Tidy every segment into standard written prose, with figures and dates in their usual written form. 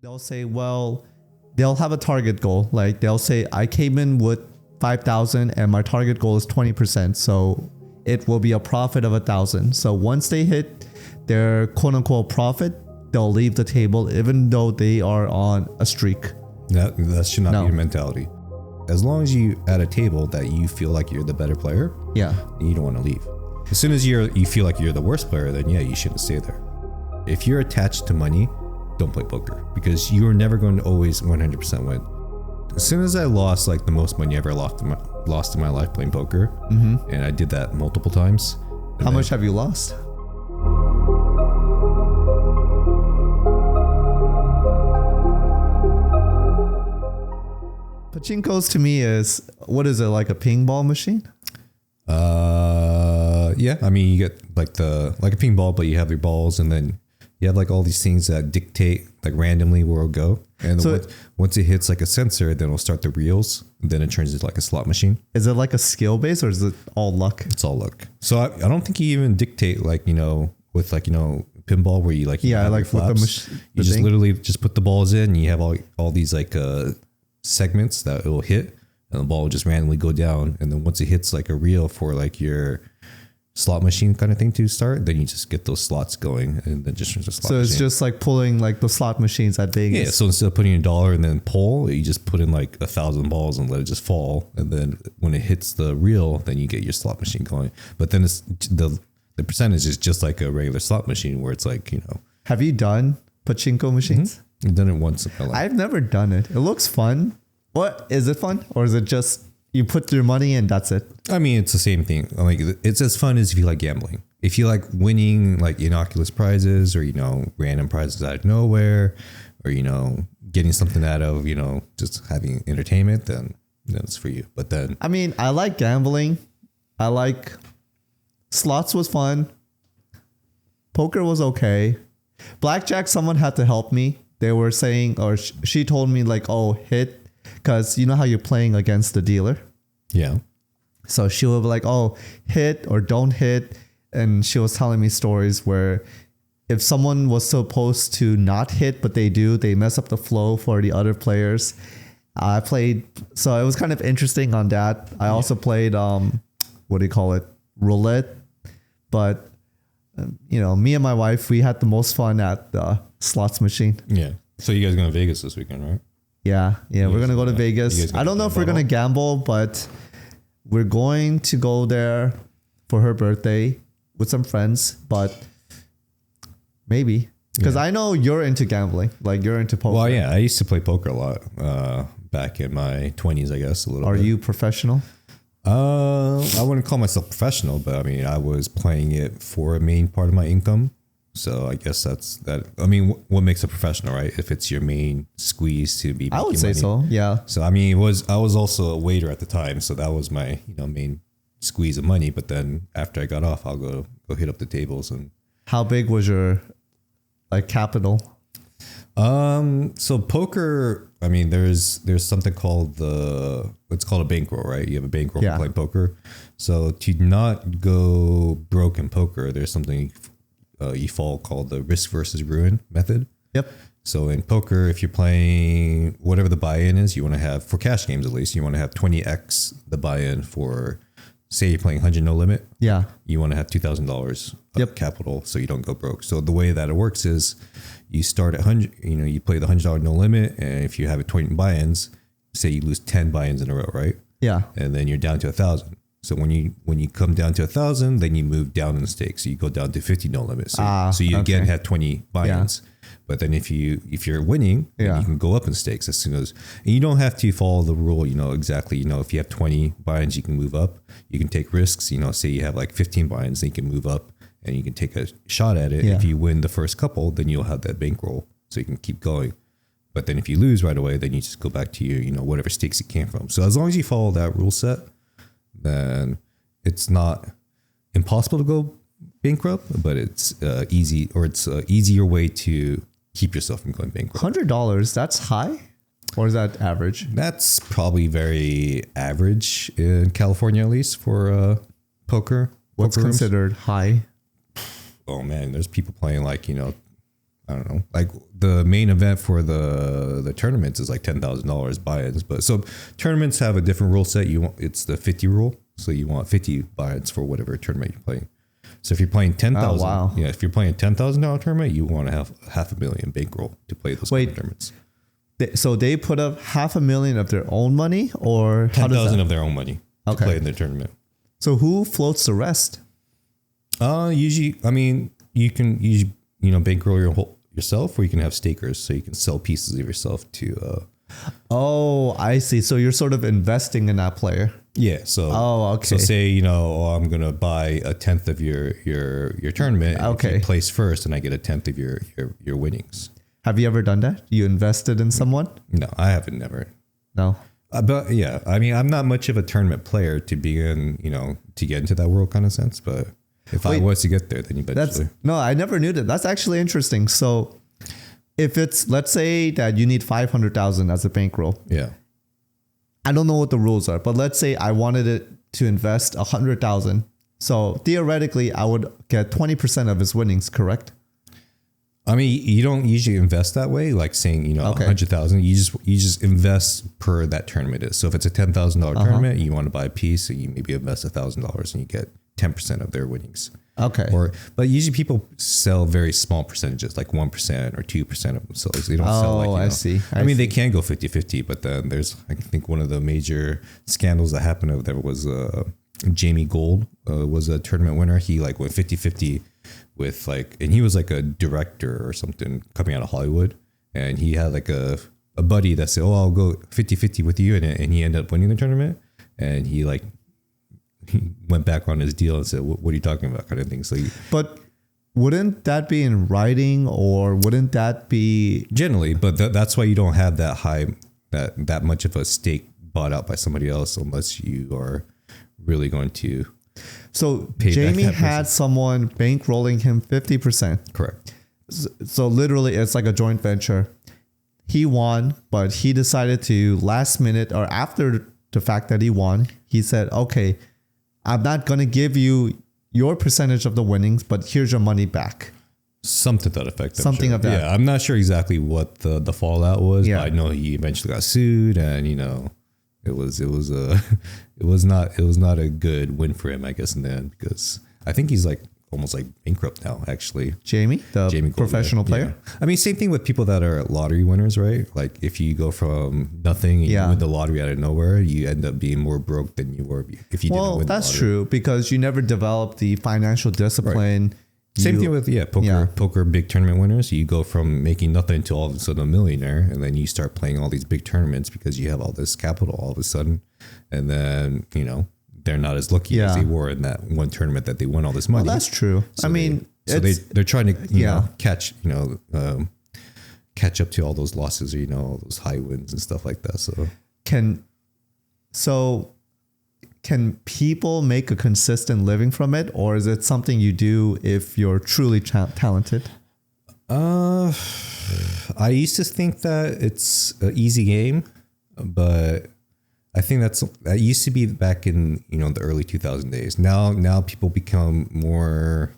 they'll say, well, they'll have a target goal. Like they'll say, I came in with 5,000 and my target goal is 20%. So it will be a profit of 1,000. So once they hit their quote unquote profit, they'll leave the table even though they are on a streak. That should not be your mentality. As long as you at a table that you feel like you're the better player, yeah, you don't want to leave. As soon as you feel like you're the worst player, then yeah, you shouldn't stay there. If you're attached to money, don't play poker because you're never going to always 100% win. As soon as I lost like the most money I ever lost in my life playing poker, and I did that multiple times. How much have you lost? Pachinko's to me is, what is it, like a ping ball machine? Yeah. I mean, you get like a ping ball, but you have your balls, and then you have like all these things that dictate like randomly where it'll go. And so once it hits like a sensor, then it'll start the reels. And then it turns into like a slot machine. Is it like a skill base or is it all luck? It's all luck. So I don't think you even dictate like, with like, pinball where you like, like flaps. You just literally just put the balls in and you have all these like segments that it will hit, and the ball will just randomly go down. And then once it hits like a reel for like your slot machine kind of thing to start, then you just get those slots going, and then just a slot so it's machine. Just like pulling like the slot machines at Vegas. Yeah, so instead of putting $1 and then pull, you just put in like 1,000 balls and let it just fall, and then when it hits the reel, then you get your slot machine going. But then it's the percentage is just like a regular slot machine where it's like, Have you done pachinko machines? Mm-hmm. I've done it once in my life. I've never done it. It looks fun. What is it fun, or is it just you put your money in, that's it? I mean, it's the same thing. Like, it's as fun as if you like gambling. If you like winning like innocuous prizes or, random prizes out of nowhere, or, getting something out of, just having entertainment, then it's for you. But then, I mean, I like gambling. I like slots was fun. Poker was okay. Blackjack, someone had to help me. They were saying, or she told me like, oh, hit. Because you know how you're playing against the dealer? Yeah. So she would be like, oh, hit or don't hit. And she was telling me stories where if someone was supposed to not hit, but they do, they mess up the flow for the other players. I played, so it was kind of interesting on that. I also played, roulette. But, me and my wife, we had the most fun at the slots machine. Yeah. So you guys going to Vegas this weekend, right? Yeah, we're going to go to Vegas. I don't know if we're going to gamble, but we're going to go there for her birthday with some friends, but maybe. Because I know you're into gambling, like you're into poker. Well, yeah, I used to play poker a lot back in my 20s, I guess, a little bit. Are you professional? I wouldn't call myself professional, but I mean, I was playing it for a main part of my income. So I guess that's that. I mean, what makes a professional, right? If it's your main squeeze to be making I would say money. so, yeah. So I mean, I was also a waiter at the time, so that was my main squeeze of money. But then after I got off, I'll go hit up the tables. And how big was your capital? So poker, I mean, there's something called it's called a bankroll, right? You have a bankroll for playing poker. So to not go broke in poker, there's something you fall called the risk versus ruin method. Yep. So in poker, if you're playing whatever the buy-in is, you want to have, for cash games at least, you want to have 20x the buy-in for, say you're playing 100 no limit. Yeah. You want to have $2,000 of capital so you don't go broke. So the way that it works is you start at 100, you play the $100 no limit, and if you have 20 buy-ins, say you lose 10 buy-ins in a row, right? Yeah. And then you're down to 1,000. So when you come down to 1,000, then you move down in the stakes. So you go down to 50 no limit. So you again have 20 buy-ins. Yeah. But then if you're winning, then you can go up in stakes as soon as, and you don't have to follow the rule, exactly. If you have 20 buy-ins, you can move up. You can take risks. Say you have like 15 buy-ins, then you can move up and you can take a shot at it. Yeah. If you win the first couple, then you'll have that bankroll, so you can keep going. But then if you lose right away, then you just go back to your, whatever stakes you came from. So as long as you follow that rule set, then it's not impossible to go bankrupt, but it's easy, or it's an easier way to keep yourself from going bankrupt. $100, that's high? Or is that average? That's probably very average in California, at least for poker. What's considered high? Oh man, there's people playing like, I I don't know, like the main event for the tournaments is like $10,000 buy-ins. But so tournaments have a different rule set. It's the 50 rule. So you want 50 buy-ins for whatever tournament you're playing. So if you're playing 10,000, if you're playing a $10,000 tournament, you want to have $500,000 bankroll to play those kind of tournaments. So they put up $500,000 of their own money, or 10,000 of their own money to play in their tournament. So who floats the rest? Usually, I mean, you can bankroll yourself, or you can have stakers, so you can sell pieces of yourself to. Oh, I see. So you're sort of investing in that player. Yeah. So. Oh, okay. So say I'm gonna buy 1/10 of your tournament. Okay. If you place first, and I get 1/10 of your winnings. Have you ever done that? You invested in someone? No, I haven't. Never. No. But yeah, I mean, I'm not much of a tournament player to be in, to get into that world kind of sense. But if I was to get there, then eventually. No, I never knew that. That's actually interesting. So if let's say that you need 500,000 as a bankroll. Yeah. I don't know what the rules are, but let's say I wanted it to invest 100,000. So theoretically, I would get 20% of his winnings, correct? I mean, you don't usually invest that way, like saying, 100,000. You just invest per that tournament is. So if it's a $10,000 tournament, you want to buy a piece, so you maybe invest $1,000 and you get 10% of their winnings. Okay. But usually people sell very small percentages, like 1% or 2% of themselves. They don't sell like, I see. I mean, they can go 50-50, but then there's, I think one of the major scandals that happened there was Jamie Gold was a tournament winner. He like went 50-50 with and he was like a director or something coming out of Hollywood. And he had like a buddy that said, I'll go 50-50 with you. And he ended up winning the tournament. And he went back on his deal and said, what are you talking about, kind of thing. So but wouldn't that be in writing, or wouldn't that be generally, but that's why you don't have that high, that much of a stake bought out by somebody else, unless you are really going to. So Jamie had someone bankrolling him 50%. Correct. So literally it's like a joint venture. He won, but he decided to last minute, or after the fact that he won, he said, okay, I'm not going to give you your percentage of the winnings, but here's your money back. Something to that effect. Something of that. Yeah, I'm not sure exactly what the fallout was, but I know he eventually got sued, and it was not a good win for him, I guess, in the end, because I think he's like almost like bankrupt now, actually. Jamie Gold, professional player. Yeah. I mean, same thing with people that are lottery winners, right? Like if you go from nothing and you win the lottery out of nowhere, you end up being more broke than you were if you didn't win the lottery. Well, that's true, because you never develop the financial discipline. Right. Same thing with poker big tournament winners. You go from making nothing to all of a sudden a millionaire, and then you start playing all these big tournaments because you have all this capital all of a sudden, and then they're not as lucky as they were in that one tournament that they won all this money. Well, that's true. So I mean, they're trying to catch up to all those losses, or all those high wins and stuff like that. So can people make a consistent living from it, or is it something you do if you're truly talented? I used to think that it's an easy game, but I think that used to be back in the early 2000 days. Now people become more.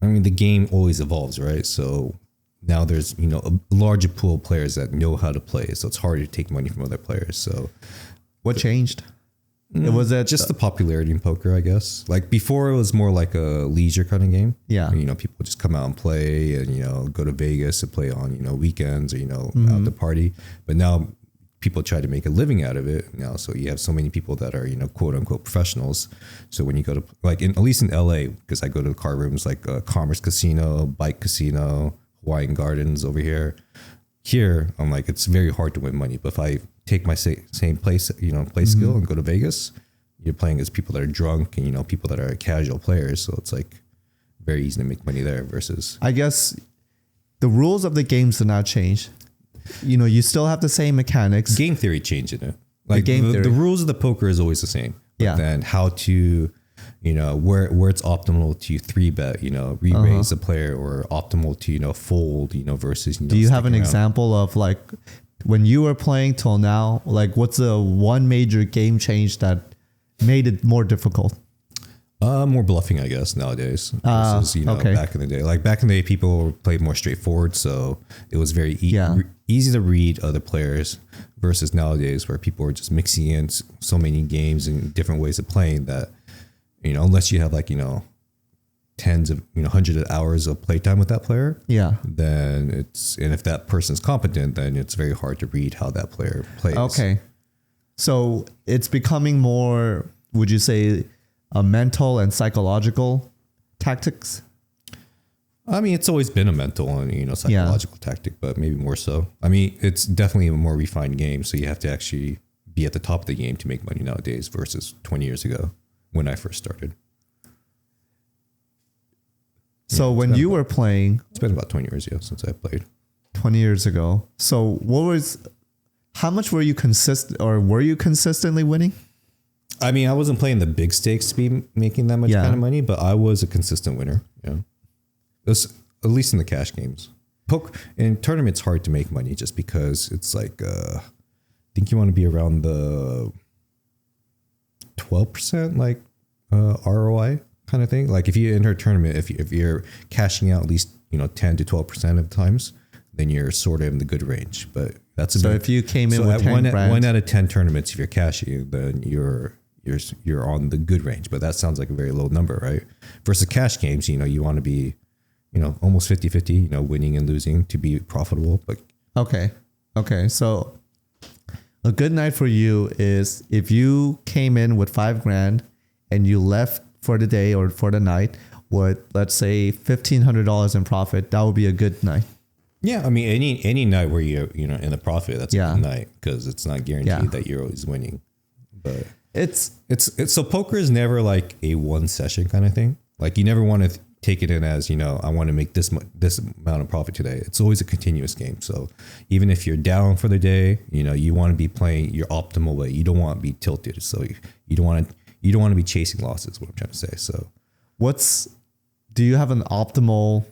I mean, the game always evolves, right? So now there's a larger pool of players that know how to play, so it's harder to take money from other players. So what changed? It was just the popularity in poker, I guess. Like before, it was more like a leisure kind of game. Yeah, people just come out and play, and go to Vegas and play on weekends, or out to party. But now people try to make a living out of it now. So you have so many people that are, quote unquote professionals. So when you go to at least in LA, because I go to the card rooms like Commerce Casino, Bike Casino, Hawaiian Gardens over here. Here, I'm like, it's very hard to win money. But if I take my same play skill and go to Vegas, you're playing as people that are drunk and, people that are casual players. So it's like very easy to make money there versus. I guess the rules of the games did not change. You still have the same mechanics. Game theory changed in it. Like the rules of the poker is always the same. But then how to, where it's optimal to 3-bet, re-raise the player, or optimal to, fold, versus, Do you have an example of like when you were playing till now, like what's the one major game change that made it more difficult? More bluffing, I guess, nowadays versus back in the day. Like back in the day, people played more straightforward, so it was very easy to read other players. Versus nowadays, where people are just mixing in so many games and different ways of playing that unless you have tens of hundreds of hours of playtime with that player, then and if that person's competent, then it's very hard to read how that player plays. Okay, so it's becoming more. Would you say? A mental and psychological tactics? I mean, it's always been a mental and psychological tactic, but maybe more so. I mean, it's definitely a more refined game, so you have to actually be at the top of the game to make money nowadays versus 20 years ago when I first started. So when you were playing... It's been about 20 years since I played. 20 years ago. So how much were you consistently winning? I mean, I wasn't playing the big stakes to be making that much kind of money, but I was a consistent winner. Yeah, at least in the cash games. In tournaments, hard to make money just because it's like I think you want to be around the 12% ROI kind of thing. Like if you enter a tournament, if you're cashing out at least 10 to 12% of the times, then you're sort of in the good range. But that's if you came in with 10 grand, 1 out of 10 tournaments, if you're cashing, then you're on the good range, but that sounds like a very low number, right? Versus cash games, you want to be, almost 50-50, winning and losing to be profitable. But okay. So a good night for you is if you came in with 5 grand and you left for the day or for the night with, let's say, $1,500 in profit, that would be a good night. Yeah, I mean, any night where you're in the profit, that's a good night because it's not guaranteed that you're always winning. But it's so poker is never like a one session kind of thing. Like you never want to take it in as, I want to make this amount of profit today. It's always a continuous game. So even if you're down for the day, you want to be playing your optimal way. You don't want to be tilted. So you don't want to be chasing losses, what I'm trying to say. So do you have an optimal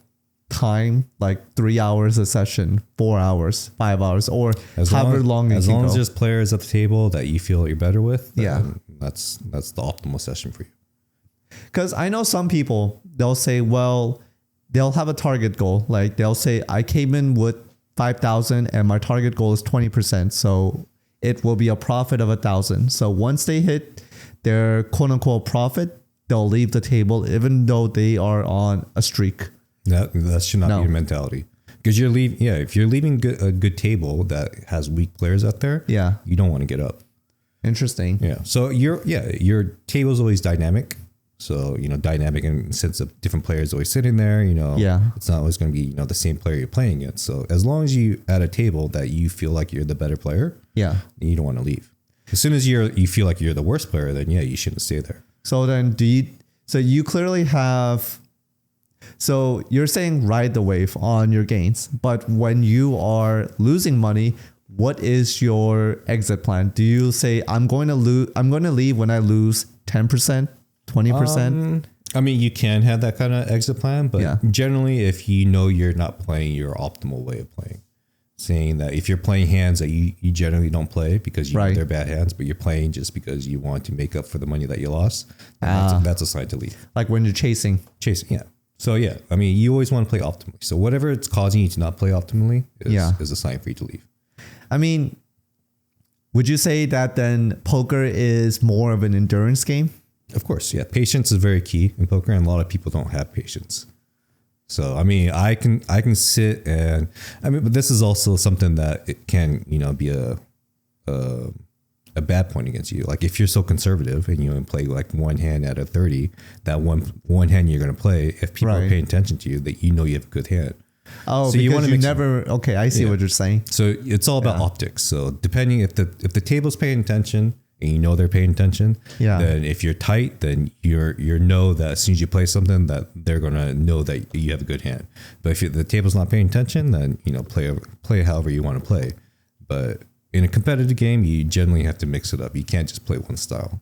time, like 3 hours a session, 4 hours, 5 hours, or however long as there's players at the table that you feel you're better with, then that's the optimal session for you. Because I know some people, they'll say, well, they'll have a target goal. Like they'll say, I came in with 5,000 and my target goal is 20%. So it will be a profit of 1,000. So once they hit their quote unquote profit, they'll leave the table even though they are on a streak. That should not be your mentality. Because if you're leaving a good table that has weak players out there, you don't want to get up. Interesting. Yeah. So your table is always dynamic. So, dynamic in the sense of different players always sitting there, it's not always going to be, the same player you're playing against. So as long as you at a table that you feel like you're the better player, you don't want to leave. As soon as you feel like you're the worst player, then you shouldn't stay there. So then you clearly have, so you're saying ride the wave on your gains, but when you are losing money, what is your exit plan? Do you say, I'm going to leave when I lose 10%, 20%? I mean, you can have that kind of exit plan, but generally if you're not playing your optimal way of playing, saying that if you're playing hands that you generally don't play because you know they're bad hands, but you're playing just because you want to make up for the money that you lost, that's a sign to leave. Like when you're chasing. Yeah. So I mean, you always want to play optimally. So whatever it's causing you to not play optimally is a sign for you to leave. I mean, would you say that then poker is more of an endurance game? Of course, yeah. Patience is very key in poker, and a lot of people don't have patience. So I mean, I can sit but this is also something that it can be a bad point against you. Like if you're so conservative and you play like one hand out of 30, that one hand you're going to play, if people are paying attention to you, that you have a good hand. Oh, so you want to never. Okay, I see what you're saying. So it's all about optics. So depending if the table's paying attention and they're paying attention, then if you're tight, then you're know that as soon as you play something that they're gonna know that you have a good hand. But if the table's not paying attention, then play however you want to play. But in a competitive game, you generally have to mix it up. You can't just play one style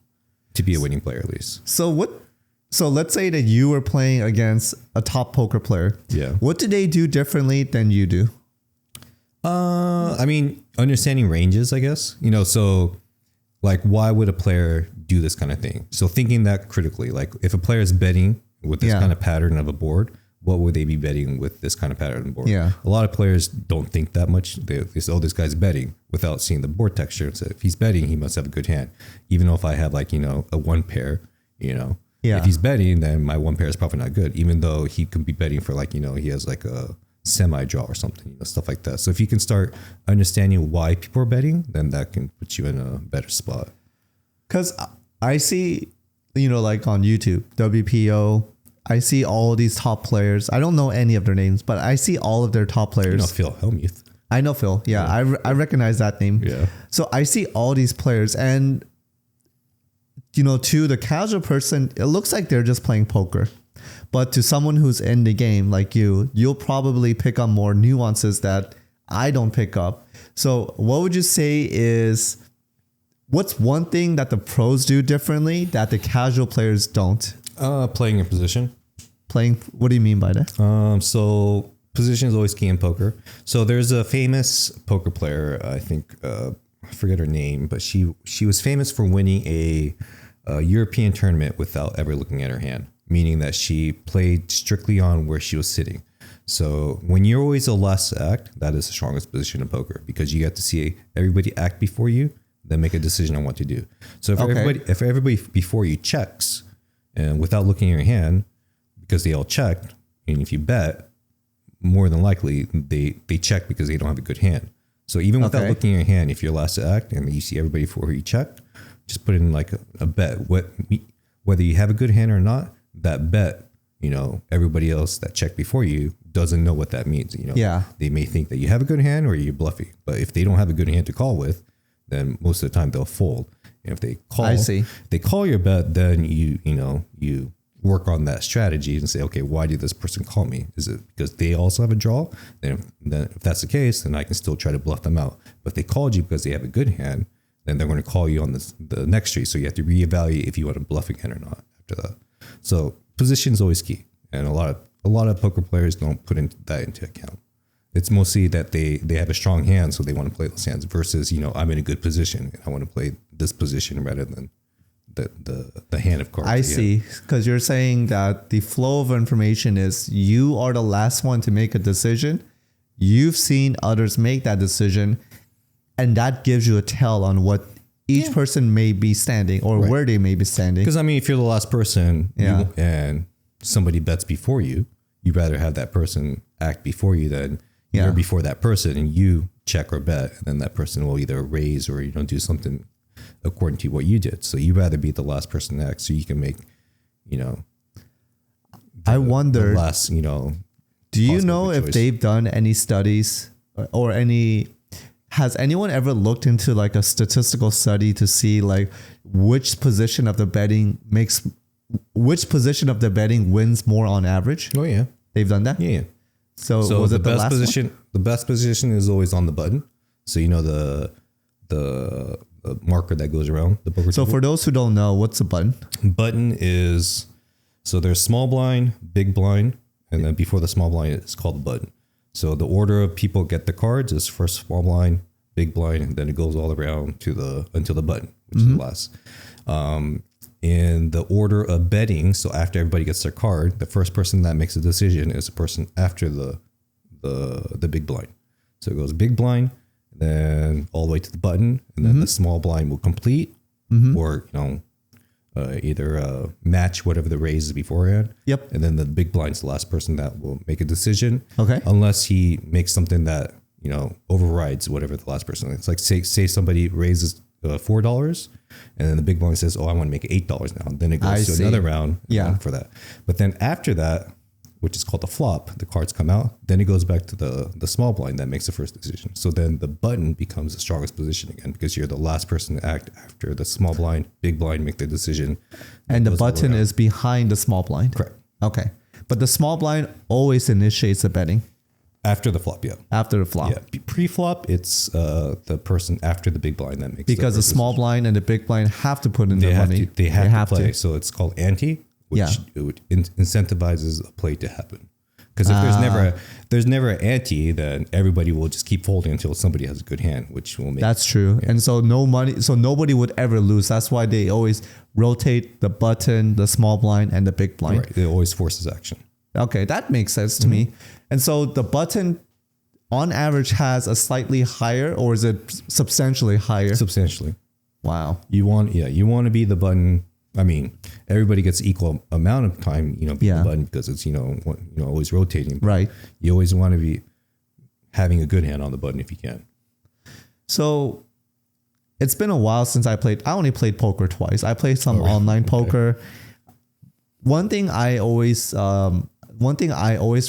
to be a winning player, at least. So let's say that you were playing against a top poker player. Yeah. What do they do differently than you do? I mean, understanding ranges, I guess. So like, why would a player do this kind of thing. So thinking that critically, like if a player is betting with this kind of pattern of a board, what would they be betting with this kind of pattern of the board? Yeah. A lot of players don't think that much. They say, oh, this guy's betting without seeing the board texture. So if he's betting, he must have a good hand. Even though if I have like, you know, a one pair, you know, if he's betting, then my one pair is probably not good, even though he could be betting for like, you know, he has like a semi draw or something, you know, stuff like that. So if you can start understanding why people are betting, then that can put you in a better spot. Because I see, you know, like on YouTube, WPO, I see all these top players. I don't know any of their names, but I see all of their top players. You know Phil Hellmuth. I know Phil. Yeah. I recognize that name. Yeah. So I see all these players, and, you know, to the casual person, it looks like they're just playing poker. But to someone who's in the game like you'll probably pick up more nuances that I don't pick up. So what would you say is, what's one thing that the pros do differently that the casual players don't? Playing your position. What do you mean by that? So position is always key in poker. So there's a famous poker player, I think, I forget her name, but she was famous for winning a European tournament without ever looking at her hand, meaning that she played strictly on where she was sitting. So when you're always the last to act, that is the strongest position in poker, because you get to see everybody act before you, then make a decision on what to do. So if everybody before you checks and without looking at your hand, because they all checked, and if you bet, more than likely they check because they don't have a good hand. So even without looking at your hand, if you're last to act and you see everybody before you check, just put in like a bet. Whether you have a good hand or not, that bet, you know, everybody else that checked before you doesn't know what that means. You know, they may think that you have a good hand or you're bluffing, but if they don't have a good hand to call with, then most of the time they'll fold. And if they call your bet, then you work on that strategy and say, okay, why did this person call me? Is it because they also have a draw? Then if that's the case, then I can still try to bluff them out. But if they called you because they have a good hand, then they're going to call you on the next street. So you have to reevaluate if you want to bluff again or not after that. So position is always key, and a lot of poker players don't put that into account. It's mostly that they have a strong hand, so they want to play those hands, versus, you know, I'm in a good position and I want to play this position rather than the hand of cards. I see, because you're saying that the flow of information is you are the last one to make a decision. You've seen others make that decision, and that gives you a tell on what each person may be standing or where they may be standing. Because I mean, if you're the last person and somebody bets before you, you'd rather have that person act before you than you're before that person and you check or bet, and then that person will either raise or, you know, do something according to what you did. So you'd rather be the last person to act so you can make, you know, I wonder, the last, you know, do you know if they've done any studies or has anyone ever looked into like a statistical study to see like which position of the betting wins more on average? Oh yeah. They've done that? Yeah. So was it the best position? One? The best position is always on the button. So you know the marker that goes around the poker. So for those who don't know, what's a button? Button is, so there's small blind, big blind, and then before the small blind, it's called the button. So the order of people get the cards is first small blind, big blind, and then it goes all around until the button, which is the last. In the order of betting, so after everybody gets their card, the first person that makes a decision is the person after the big blind. So it goes big blind, then all the way to the button, and then the small blind will complete, or, you know, either match whatever the raise is beforehand. Yep. And then the big blind's the last person that will make a decision. Okay. Unless he makes something that, you know, overrides whatever the last person. It's like say somebody raises $4, and then the big blind says, "Oh, I want to make it $8 now." And then it goes to another round for that. But then after that, which is called the flop, the cards come out. Then it goes back to the small blind that makes the first decision. So then the button becomes the strongest position again, because you're the last person to act after the small blind, big blind make the decision. And the button is behind the small blind. Correct. Okay. But the small blind always initiates the betting. After the flop, yeah. After the flop. Yeah. Pre-flop, it's the person after the big blind that makes because the small blind and the big blind have to put in their money. They have to play. So it's called ante, which incentivizes a play to happen. Because if there's never an ante, then everybody will just keep folding until somebody has a good hand, which will make. That's true. Yeah. And so nobody would ever lose. That's why they always rotate the button, the small blind, and the big blind. Right. It always forces action. Okay, that makes sense to me. And so the button on average has a slightly higher, or is it substantially higher? Substantially. Wow. You want to be the button. I mean, everybody gets equal amount of time, being the button because it's, always rotating. Right. You always want to be having a good hand on the button if you can. So it's been a while since I only played poker twice. I played some online poker. One thing I always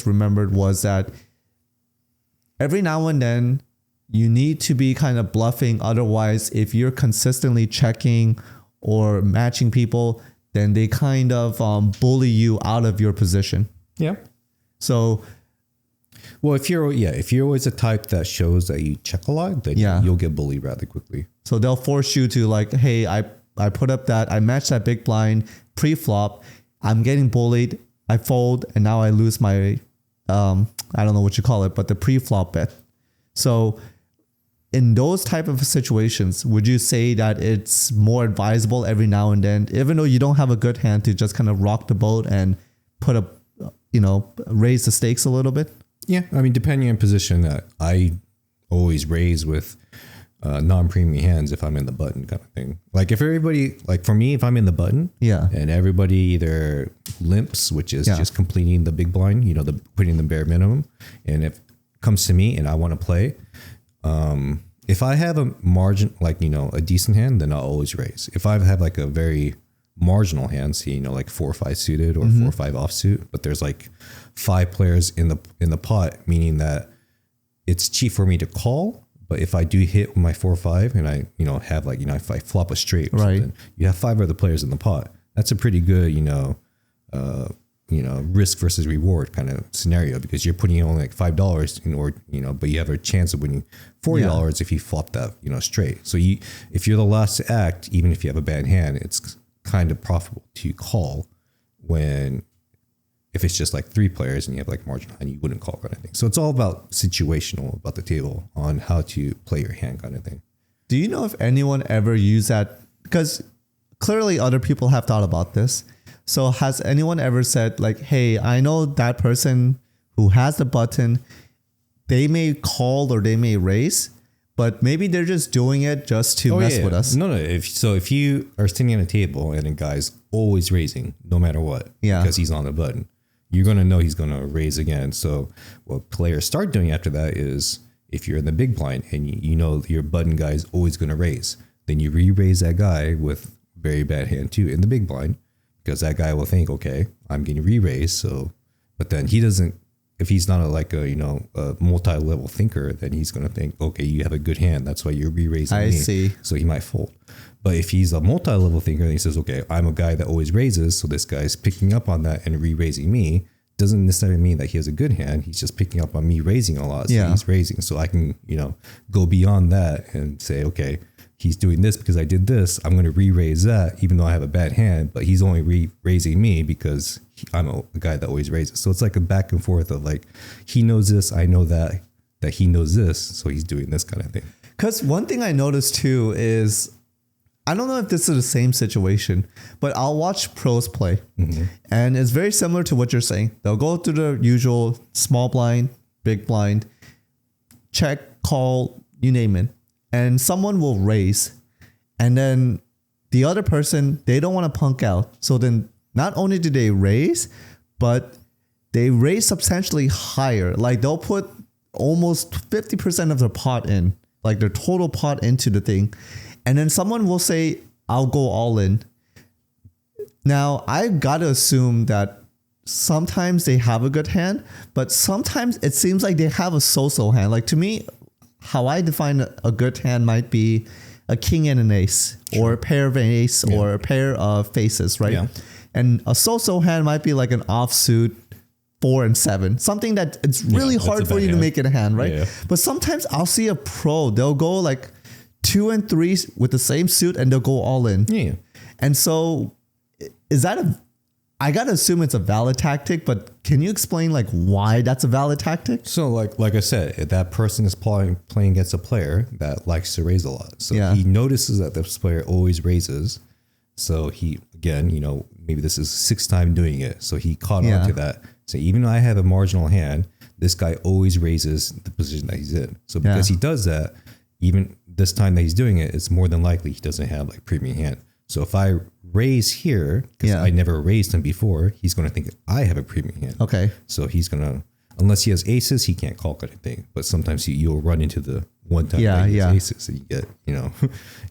remembered was that every now and then you need to be kind of bluffing. Otherwise, if you're consistently checking or matching people, then they kind of bully you out of your position. Yeah. So, well, if you're always a type that shows that you check a lot, then you'll get bullied rather quickly. So they'll force you to like, hey, I put up I matched that big blind pre-flop. I'm getting bullied. I fold, and now I lose my, I don't know what you call it, but the pre-flop bet. So in those type of situations, would you say that it's more advisable every now and then, even though you don't have a good hand, to just kind of rock the boat and raise the stakes a little bit? Yeah. I mean, depending on position, I always raise with non-premium hands if I'm in the button kind of thing. Like if everybody, like for me, if I'm in the button and everybody either limps, which is just completing the big blind, putting the bare minimum. And if it comes to me and I want to play, if I have a margin, like, a decent hand, then I'll always raise. If I have like a very marginal hand, see, like 4 or 5 suited or 4 or 5 offsuit, but there's like 5 players in the pot, meaning that it's cheap for me to call. But if I do hit my 4 or 5 and I, have like, if I flop a straight or something, you have 5 other players in the pot. That's a pretty good, risk versus reward kind of scenario, because you're putting in only like $5 in order, but you have a chance of winning $40 if you flop that, straight. So if you're the last to act, even if you have a bad hand, it's kind of profitable to call if it's just like 3 players and you have like marginal hand, you wouldn't call kind of thing. So it's all about situational about the table on how to play your hand kind of thing. Do you know if anyone ever used that? Because clearly other people have thought about this. So has anyone ever said like, hey, I know that person who has the button, they may call or they may raise, but maybe they're just doing it just to mess with us. No. If you are sitting at a table and a guy's always raising no matter what, because he's on the button, you're going to know he's going to raise again. So what players start doing after that is, if you're in the big blind and your button guy is always going to raise, then you re-raise that guy with very bad hand too in the big blind. Because that guy will think, okay, I'm getting re-raised. So, but then he doesn't, if he's not a multi-level thinker, then he's going to think, okay, you have a good hand. That's why you're re-raising me. I see. So he might fold. But if he's a multi-level thinker and he says, okay, I'm a guy that always raises, so this guy's picking up on that and re-raising me, doesn't necessarily mean that he has a good hand. He's just picking up on me raising a lot. So he's raising. So I can, go beyond that and say, okay, he's doing this because I did this. I'm going to re-raise that, even though I have a bad hand, but he's only re-raising me because I'm a guy that always raises. So it's like a back and forth of like, he knows this, I know that he knows this, so he's doing this kind of thing. Because one thing I noticed too is, I don't know if this is the same situation, but I'll watch pros play, and it's very similar to what you're saying. They'll go through the usual small blind, big blind, check, call, you name it. And someone will raise, and then the other person, they don't want to punk out. So then not only do they raise, but they raise substantially higher. Like they'll put almost 50% of their pot in, like their total pot into the thing. And then someone will say, I'll go all in. Now, I've got to assume that sometimes they have a good hand, but sometimes it seems like they have a so-so hand. Like to me, how I define a good hand might be a king and an ace, or a pair of an ace, or a pair of faces, right? Yeah. And a so-so hand might be like an offsuit 4 and 7, something that it's really hard for you to make it a hand, right? Yeah. But sometimes I'll see a pro, they'll go like 2 and 3 with the same suit and they'll go all in. Yeah. And so is that I gotta assume it's a valid tactic, but can you explain like why that's a valid tactic? So like I said, if that person is playing against a player that likes to raise a lot. So Yeah. he notices that this player always raises. So he, again, maybe this is 6th time doing it. So he caught on to that. So even though I have a marginal hand, this guy always raises the position that he's in. So because he does that, even this time that he's doing it, it's more than likely he doesn't have like premium hand. So if I raise here, because I never raised him before, he's going to think I have a premium hand. Okay. So he's going to, unless he has aces, he can't call anything. But sometimes you'll run into the one time that he has aces and you get,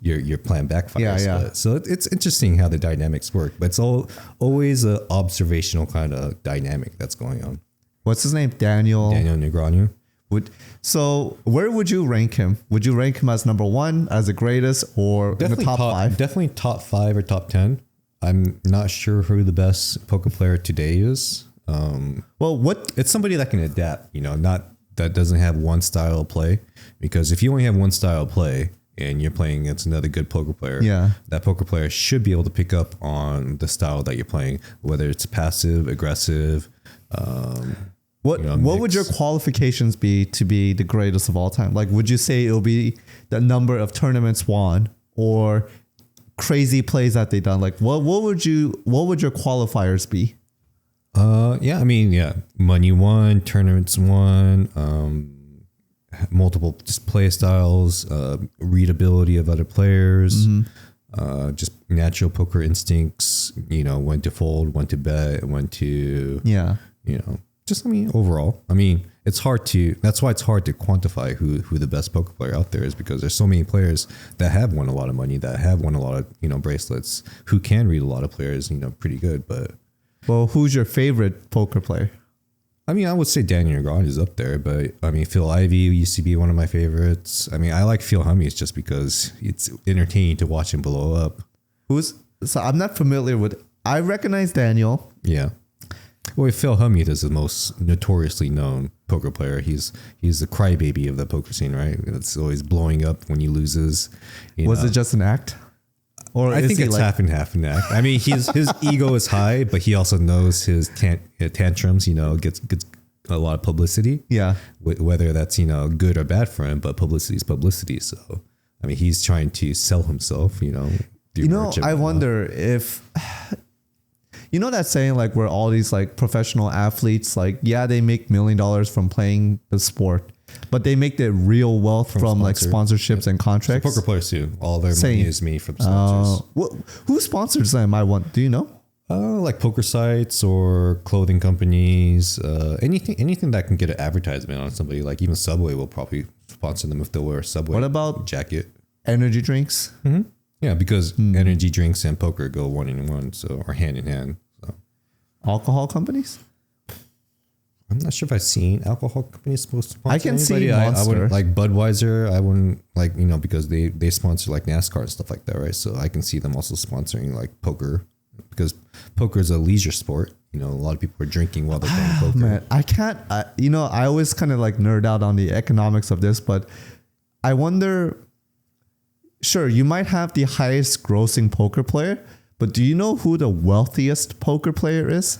your plan backfires. But, so it's interesting how the dynamics work, but it's always an observational kind of dynamic that's going on. What's his name? Daniel Negreanu. So where would you rank him? Would you rank him as number 1, as the greatest, or in the top 5? Definitely top 5 or top 10. I'm not sure who the best poker player today is. It's somebody that can adapt, not that doesn't have one style of play. Because if you only have one style of play and you're playing against another good poker player, that poker player should be able to pick up on the style that you're playing, whether it's passive, aggressive. What would your qualifications be to be the greatest of all time? Like, would you say it'll be the number of tournaments won or crazy plays that they done? Like, what would your qualifiers be? Money won, tournaments won, multiple just play styles, readability of other players, just natural poker instincts, when to fold, when to bet, when to, overall, that's why it's hard to quantify who the best poker player out there is, because there's so many players that have won a lot of money, that have won a lot of, bracelets, who can read a lot of players, pretty good. But well, who's your favorite poker player? I would say Daniel Negreanu is up there, but Phil Ivey used to be one of my favorites. I like Phil Hummies just because it's entertaining to watch him blow up. So I'm not familiar with, I recognize Daniel. Yeah. Well, Phil Hummies is the most notoriously known poker player. He's the crybaby of the poker scene, right? It's always blowing up when he loses. Was it just an act? Or I think it's half and half an act. His ego is high, but he also knows his tantrums, gets a lot of publicity. Yeah. Whether that's, good or bad for him, but publicity is publicity. So, he's trying to sell himself, I wonder if, that saying, like, where all these like professional athletes, like, they make $1 million from playing the sport, but they make their real wealth from like sponsorships and contracts. So poker players too. All their money is made from sponsors. Who sponsors them? Do you know? Like poker sites or clothing companies. Anything that can get an advertisement on somebody. Like even Subway will probably sponsor them if they wear a Subway. What about jacket? Energy drinks? Mm-hmm. Yeah, because energy drinks and poker go one in one, or hand in hand. So. Alcohol companies? I'm not sure if I've seen alcohol companies supposed to sponsor. I can see Monster. I wouldn't like Budweiser. I wouldn't like, because they sponsor like NASCAR and stuff like that, right? So I can see them also sponsoring like poker, because poker is a leisure sport. A lot of people are drinking while they're playing poker. Man, I can't. I always kind of like nerd out on the economics of this, but I wonder. Sure, you might have the highest grossing poker player, but do you know who the wealthiest poker player is?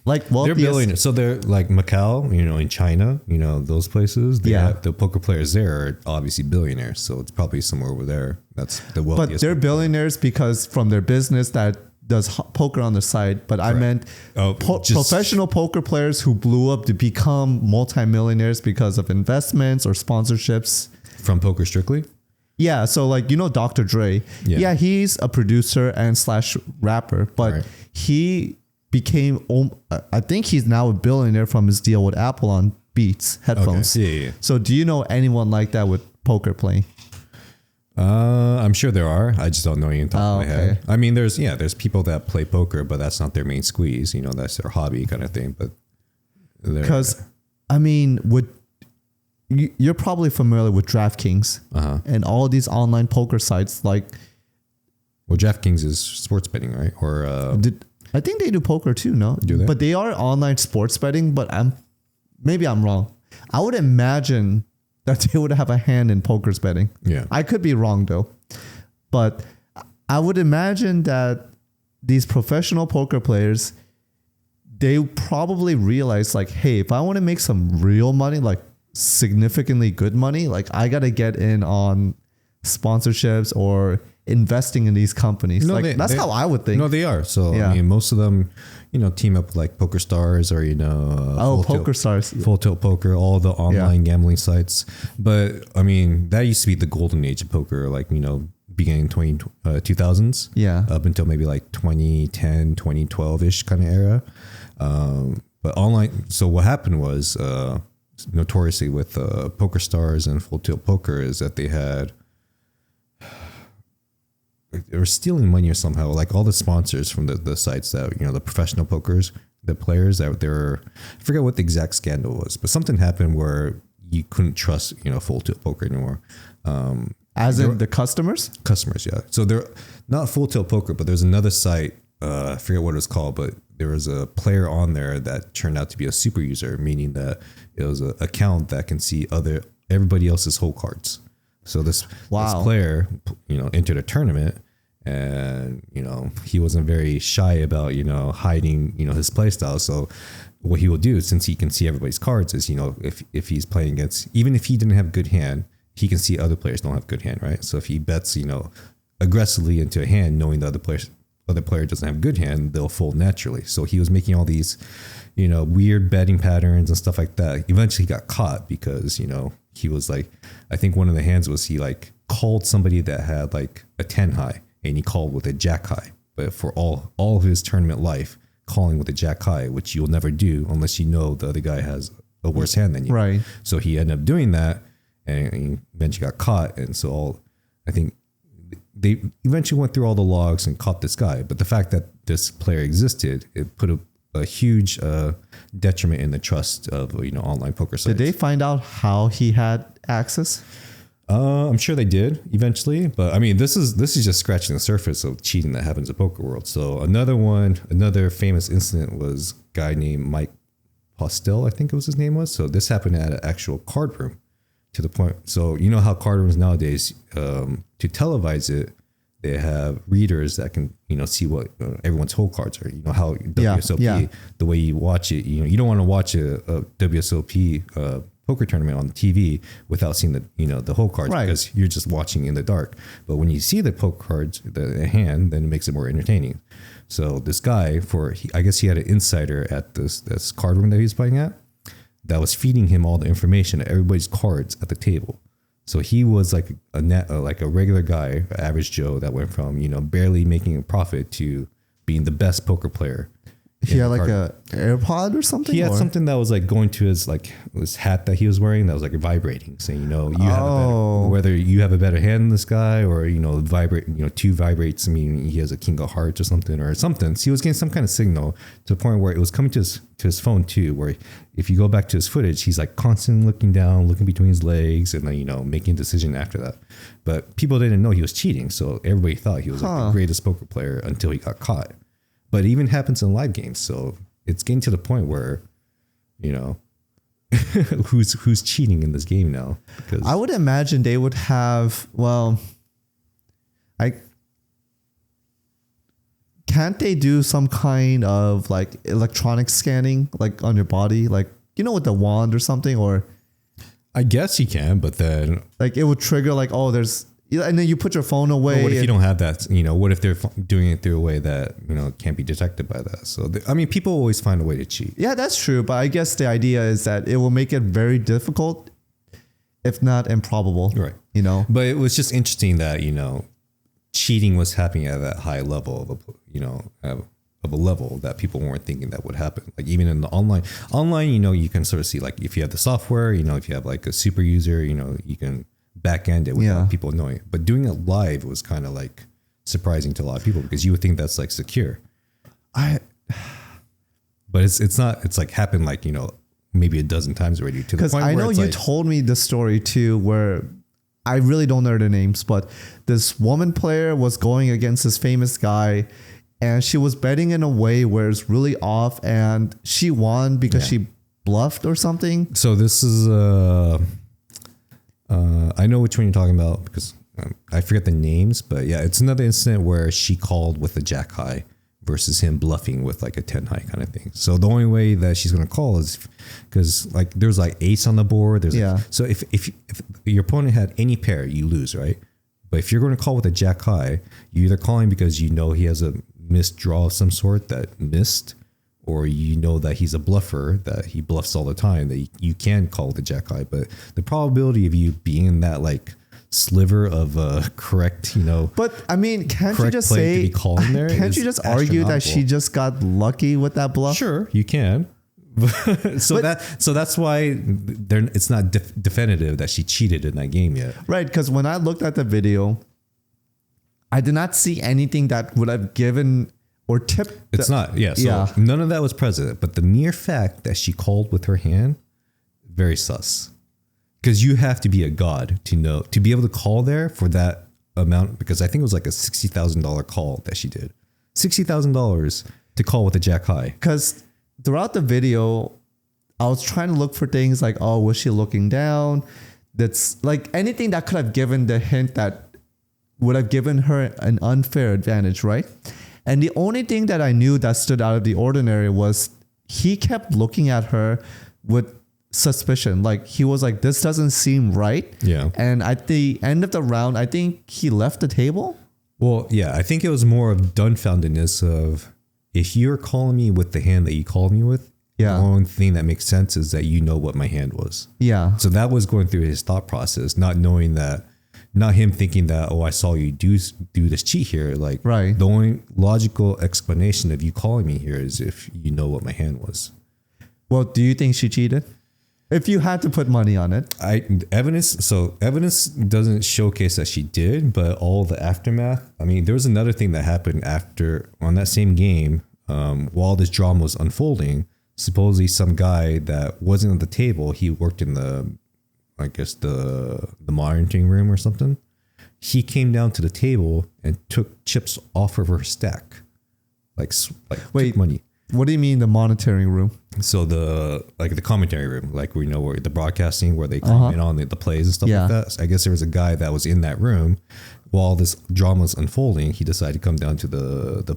Like they're billionaires. So they're like Macau, in China, those places. The poker players there are obviously billionaires. So it's probably somewhere over there. That's the wealthiest. But they're billionaires because from their business that does poker on the side. But I meant professional poker players who blew up to become multimillionaires because of investments or sponsorships. From poker strictly? Yeah. So like, Dr. Dre. Yeah, he's a producer and / rapper, but he became, I think he's now a billionaire from his deal with Apple on Beats headphones. Okay. Yeah. So do you know anyone like that with poker playing? I'm sure there are. I just don't know any on top of my head. There's people that play poker, but that's not their main squeeze. That's their hobby kind of thing. But because you're probably familiar with DraftKings and all these online poker sites like. Well, DraftKings is sports betting, right? Or I think they do poker too, no? Do they? But they are online sports betting, but maybe I'm wrong. I would imagine that they would have a hand in poker's betting. Yeah. I could be wrong though. But I would imagine that these professional poker players, they probably realized like, hey, if I want to make some real money, like significantly good money, like I got to get in on sponsorships or investing in these companies. No, like that's how I would think. No, they are. So I mean, most of them, team up with like Poker Stars or Poker Stars, Full Tilt Poker, all the online gambling sites. But I mean, that used to be the golden age of poker, like beginning 2000s, up until maybe like 2010, 2012-ish kind of era. But online, so what happened was notoriously with Poker Stars and Full Tilt Poker is that they were stealing money or somehow, like all the sponsors from the sites that, the professional pokers, the players that I forget what the exact scandal was, but something happened where you couldn't trust, Full Tilt Poker anymore. As in the customers? Customers, yeah. So they're not Full Tilt Poker, but there's another site, I forget what it was called, but there was a player on there that turned out to be a super user, meaning that it was an account that can see everybody else's whole cards. So this player, entered a tournament, and he wasn't very shy about hiding his play style. So what he will do, since he can see everybody's cards, is if he's playing against, even if he didn't have good hand, he can see other players don't have good hand, right? So if he bets aggressively into a hand, knowing the other player doesn't have good hand, they'll fold naturally. So he was making all these weird betting patterns and stuff like that. Eventually he got caught because he was like, I think one of the hands was he like called somebody that had like a 10 high, and he called with a jack high. But for all of his tournament life, calling with a jack high, which you'll never do unless the other guy has a worse hand than you. Right. So he ended up doing that, and he eventually got caught. And so I think they eventually went through all the logs and caught this guy. But the fact that this player existed, it put a huge detriment in the trust of online poker sites. Did they find out how he had access? I'm sure they did eventually, but I mean, this is just scratching the surface of cheating that happens in the poker world. So another famous incident was a guy named Mike Postel, I think it was his name was. So this happened at an actual card room, to the point. So how card rooms nowadays, to televise it, they have readers that can see what everyone's whole cards are. How WSOP, the way you watch it, you don't want to watch a WSOP poker tournament on TV without seeing the whole cards, right? Because you're just watching in the dark. But when you see the poker cards, the hand, then it makes it more entertaining. So this guy, I guess he had an insider at this card room that he was playing at, that was feeding him all the information of everybody's cards at the table. So he was like a regular guy, average Joe, that went from barely making a profit to being the best poker player. He had like a AirPod or something? He had something that was like going to his hat that he was wearing that was like vibrating, saying, whether you have a better hand than this guy, or, vibrate, two vibrates. I mean, he has a king of hearts or something. So he was getting some kind of signal to the point where it was coming to his phone too, where if you go back to his footage, he's like constantly looking down, looking between his legs, and then, making a decision after that. But people didn't know he was cheating. So everybody thought he was like the greatest poker player until he got caught. But it even happens in live games. So it's getting to the point where, who's cheating in this game now? Because I would imagine they would have, can't they do some kind of like electronic scanning, like on your body, like, with the wand or something? Or I guess you can, but then like it would trigger like, and then you put your phone away. Well, what if you don't have that? What if they're doing it through a way that, can't be detected by that? So, people always find a way to cheat. Yeah, that's true. But I guess the idea is that it will make it very difficult, if not improbable. Right. But it was just interesting that, cheating was happening at that high level of a level that people weren't thinking that would happen. Like even in the online, you can sort of see, like if you have the software, if you have like a super user, you can back end it without people knowing. But doing it live was kind of like surprising to a lot of people, because you would think that's like secure. But it's not. It's like happened like maybe a dozen times already. Because I know you told me the story too, where I really don't know the names, but this woman player was going against this famous guy, and she was betting in a way where it's really off, and she won because she bluffed or something. So this is I know which one you're talking about, because I forget the names, but yeah, it's another incident where she called with a jack high versus him bluffing with like a 10 high kind of thing. So the only way that she's going to call is because like there's like ace on the board. So if your opponent had any pair, you lose, right? But if you're going to call with a jack high, you're either calling because you know he has a missed draw of some sort that missed, or you know that he's a bluffer, that he bluffs all the time, that you can call with a jack high. But the probability of you being in that like sliver of correct, But I mean, can't you just say, can't you just argue that she just got lucky with that bluff? Sure, you can. So that's why it's not definitive that she cheated in that game yet. Right, because when I looked at the video, I did not see anything that would have given or tipped. It's not, yeah. So none of that was present. But the mere fact that she called with her hand, very sus. Because you have to be a god to be able to call there for that amount. Because I think it was like a $60,000 call that she did. $60,000 to call with a jack high. Because throughout the video, I was trying to look for things like, oh, was she looking down? That's like anything that could have given the hint that would have given her an unfair advantage, right? And the only thing that I knew that stood out of the ordinary was he kept looking at her with suspicion. Like he was like, this doesn't seem right. Yeah. And at the end of the round, I think he left the table. Well, yeah, I think it was more of dumbfoundedness of, if you're calling me with the hand that you called me with, the only thing that makes sense is that you know what my hand was. Yeah. So that was going through his thought process, not knowing that, not him thinking that, oh, I saw you do this cheat here. Like, right. The only logical explanation of you calling me here is if you know what my hand was. Well, do you think she cheated? If you had to put money on it. Evidence doesn't showcase that she did, but all the aftermath. I mean, there was another thing that happened after on that same game, while this drama was unfolding. Supposedly some guy that wasn't at the table, he worked in the monitoring room or something. He came down to the table and took chips off of her stack. Wait, took money. What do you mean the monitoring room? So the commentary room, like we know where the broadcasting, where they comment on the plays and stuff like that. So I guess there was a guy that was in that room while this drama was unfolding. He decided to come down to the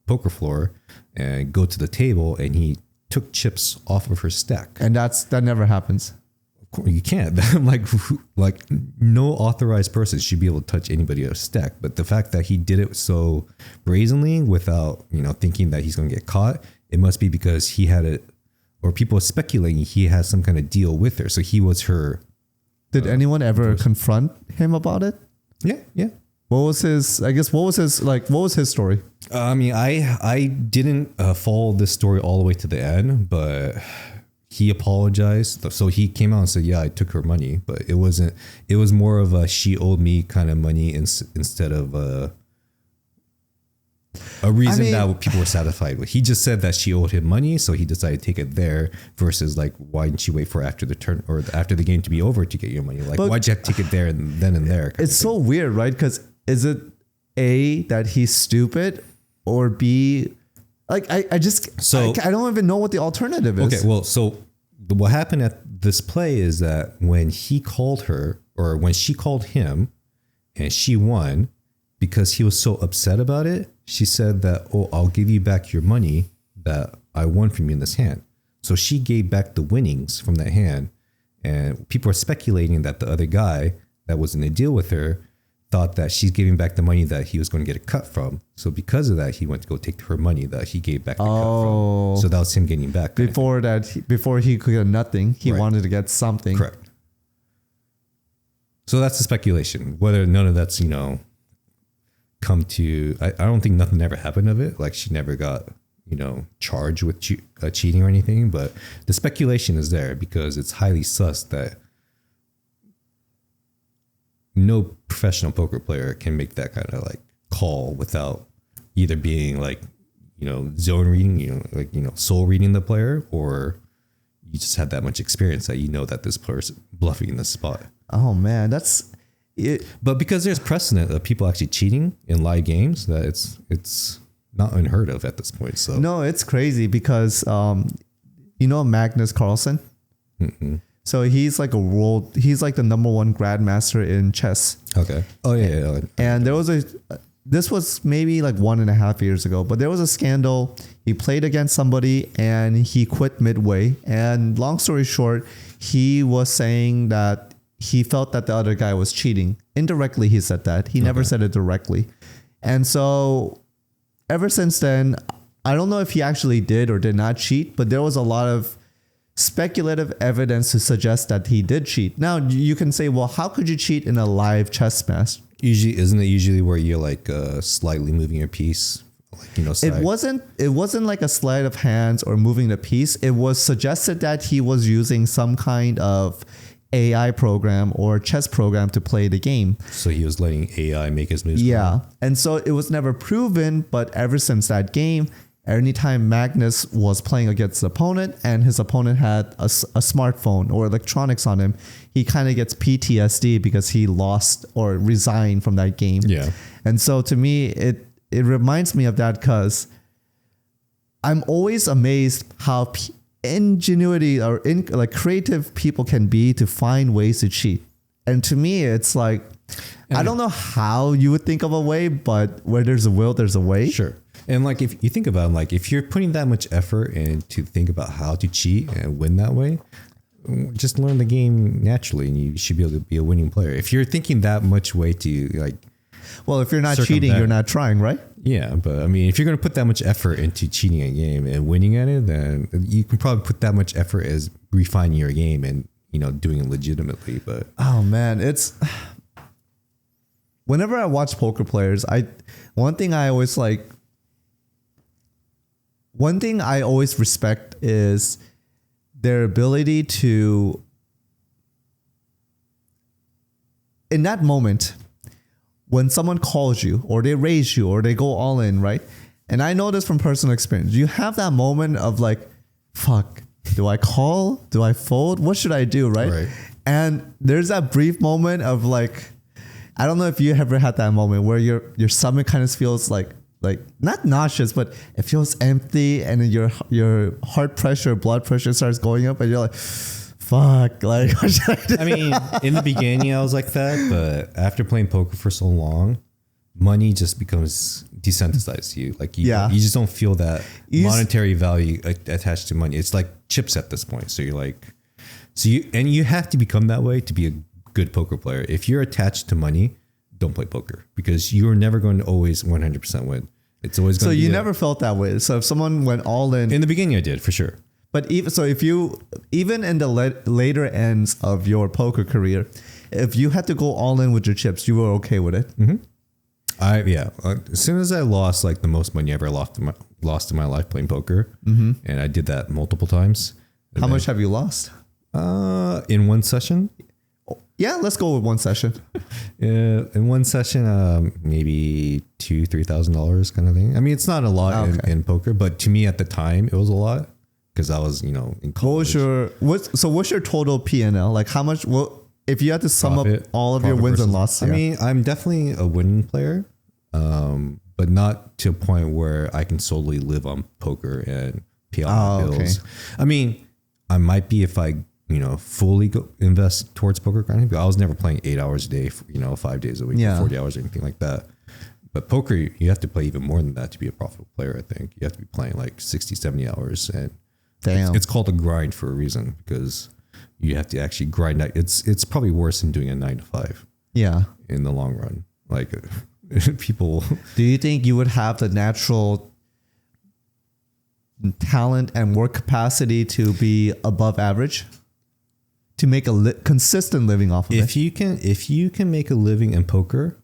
poker floor and go to the table, and he took chips off of her stack. And that never happens. You can't. like no authorized person should be able to touch anybody else's stack. But the fact that he did it so brazenly without, thinking that he's going to get caught, it must be because he had it, or people are speculating he has some kind of deal with her. So he was her. Did anyone ever confront him about it? Yeah. What was his story? I mean, I didn't follow this story all the way to the end, but he apologized. So he came out and said, yeah, I took her money, but it wasn't, it was more of a, she owed me kind of money instead of a reason that people were satisfied with. He just said that she owed him money, so he decided to take it there versus like, why didn't you wait for after the turn or after the game to be over to get your money? Like, why'd you have to take it there and then and there? It's so weird, right? Because is it A, that he's stupid, or B, like I don't even know what the alternative is. Okay, well, so what happened at this play is that when he called her, or when she called him and she won, because he was so upset about it, she said that, oh, I'll give you back your money that I won from you in this hand. So she gave back the winnings from that hand. And people are speculating that the other guy that was in a deal with her thought that she's giving back the money that he was going to get a cut from. So because of that, he went to go take her money that he gave back the cut from. So that was him getting back. Before he could get nothing, he wanted to get something. Correct. So that's the speculation. Whether none of that's, come to, I don't think nothing ever happened of it. Like she never got, charged with cheating or anything. But the speculation is there because it's highly sus that no professional poker player can make that kind of like call without either being like, zone reading, soul reading the player, or you just have that much experience that that this player's bluffing in this spot. Oh man, that's it. But because there's precedent of people actually cheating in live games, that it's not unheard of at this point. So no, it's crazy because Magnus Carlsen. Mm-hmm. So he's like he's like the #1 grandmaster in chess. Okay. Oh yeah. And there was this was maybe like 1.5 years ago, but there was a scandal. He played against somebody and he quit midway. And long story short, he was saying that he felt that the other guy was cheating. Indirectly, he said that. He never said it directly. And so ever since then, I don't know if he actually did or did not cheat, but there was a lot of speculative evidence to suggest that he did cheat. Now, you can say, well, how could you cheat in a live chess match? Isn't it usually where you're like slightly moving your piece? Like, side? It wasn't like a sleight of hands or moving the piece. It was suggested that he was using some kind of AI program or chess program to play the game. So he was letting AI make his moves. Yeah. And so it was never proven, but ever since that game, anytime Magnus was playing against the opponent and his opponent had a smartphone or electronics on him, he kind of gets PTSD because he lost or resigned from that game. Yeah. And so to me, it reminds me of that because I'm always amazed how ingenuity or like creative people can be to find ways to cheat. And to me, it's like, I don't know how you would think of a way, but where there's a will, there's a way. Sure. And like, if you think about it, like if you're putting that much effort in to think about how to cheat and win that way, just learn the game naturally and you should be able to be a winning player. If you're thinking that much way to like, well, if you're not cheating, you're not trying, right? Yeah. But I mean, if you're going to put that much effort into cheating a game and winning at it, then you can probably put that much effort as refining your game and, doing it legitimately. But oh man, whenever I watch poker players, one thing I always respect is their ability to, in that moment, when someone calls you or they raise you or they go all in, right? And I know this from personal experience. You have that moment of like, fuck, do I call? Do I fold? What should I do, right? And there's that brief moment of like, I don't know if you ever had that moment where your stomach kind of feels like not nauseous, but it feels empty, and then your heart pressure, blood pressure starts going up, and you're like, fuck, like what should I do? I mean, in the beginning I was like that, but after playing poker for so long, money just becomes desensitized to you. Like you just don't feel that monetary value attached to money. It's like chips at this point. So you're like, you have to become that way to be a good poker player. If you're attached to money, don't play poker because you're never going to always 100% win. It's always going to be. So you never felt that way. So if someone went all in the beginning, I did for sure. But even in the later ends of your poker career, if you had to go all in with your chips, you were okay with it. Mm-hmm. As soon as I lost like the most money I ever lost in my life playing poker, and I did that multiple times. How much have you lost? In one session. Yeah, let's go with one session. In one session, maybe $2,000-$3,000 kind of thing. I mean, it's not a lot in poker, but to me at the time, it was a lot because I was, in college. What's your total P&L? Like how much? If you had to sum up all of your wins and losses. I mean, I'm definitely a winning player, but not to a point where I can solely live on poker and pay all my bills. Okay. I mean, I might be if I fully invest towards poker grinding, but I was never playing 8 hours a day, 5 days a week, 40 hours or anything like that. But poker, you have to play even more than that to be a profitable player. I think you have to be playing like 60, 70 hours. And it's called a grind for a reason because you have to actually grind out. It's probably worse than doing a 9 to 5. Yeah. In the long run, like people. Do you think you would have the natural talent and work capacity to be above average? To make a consistent living off of it. If you can make a living in poker,